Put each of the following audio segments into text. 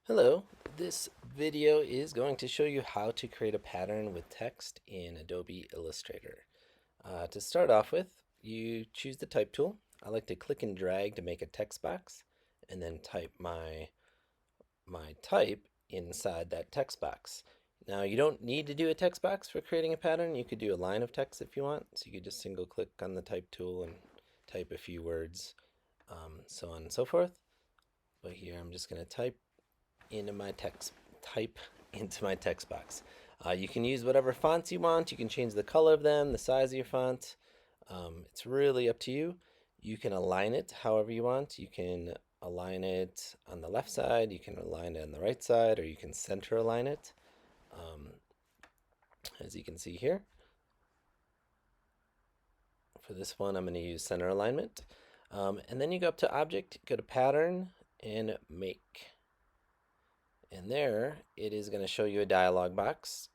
Hello, this video is going to show you how to create a pattern with text in Adobe Illustrator. To start off with, you choose the type tool. I like to click and drag to make a text box and then type my type inside that text box. Now you don't need to do a text box for creating a pattern. You could do a line of text if you want. So you could just single click on the type tool and type a few words, so on and so forth. But here I'm just going to type into my text box. You can use whatever fonts you want. You can change the color of them, the size of your font. It's really up to you. You can align it however you want. You can align it on the left side, you can align it on the right side, or you can center align it. As you can see here, for this one, I'm going to use center alignment. And then you go up to Object, go to Pattern, and Make. And there, it is going to show you a dialog box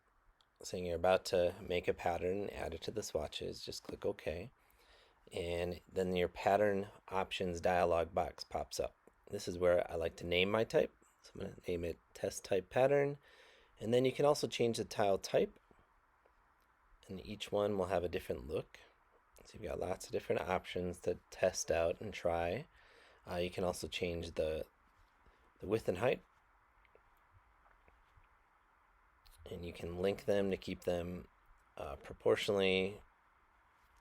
saying you're about to make a pattern, add it to the swatches. Just click OK. And then your pattern options dialog box pops up. This is where I like to name my type. So I'm going to name it test type pattern. And then you can also change the tile type. And each one will have a different look. So you've got lots of different options to test out and try. You can also change the width and height. And you can link them to keep them proportionally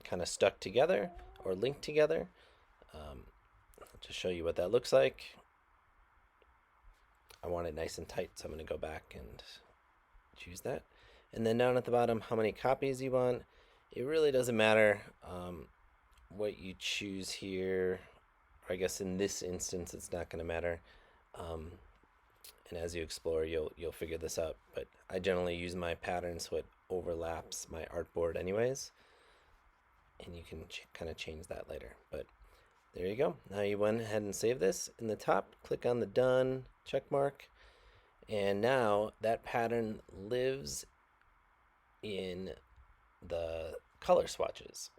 kind of stuck together or linked together. To show you what that looks like, I want it nice and tight, so I'm going to go back and choose that. And then down at the bottom, how many copies you want. It really doesn't matter what you choose here, or I guess in this instance it's not going to matter. And as you explore, you'll figure this out. But I generally use my pattern so it overlaps my artboard anyways. And you can kind of change that later. But there you go. Now you went ahead and save this. In the top, click on the Done check mark. And now that pattern lives in the color swatches.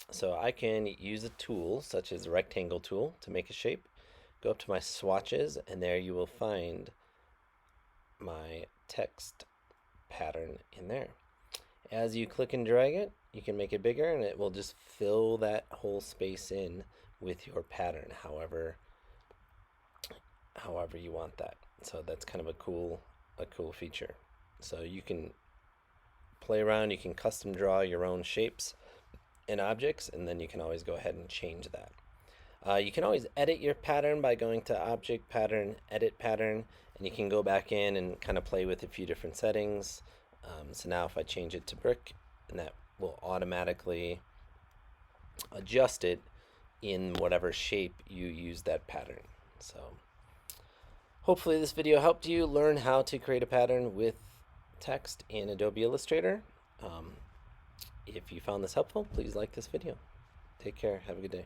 So I can use a tool such as a rectangle tool to make a shape. Go up to my swatches, and there you will find my text pattern in there. As you click and drag it, you can make it bigger, and it will just fill that whole space in with your pattern however you want that. So that's kind of a cool feature. So you can play around, you can custom draw your own shapes and objects, and then you can always go ahead and change that. You can always edit your pattern by going to Object, Pattern, Edit Pattern, and you can go back in and kind of play with a few different settings. So now if I change it to brick, and that will automatically adjust it in whatever shape you use that pattern. So hopefully this video helped you learn how to create a pattern with text in Adobe Illustrator. If you found this helpful, please like this video. Take care. Have a good day.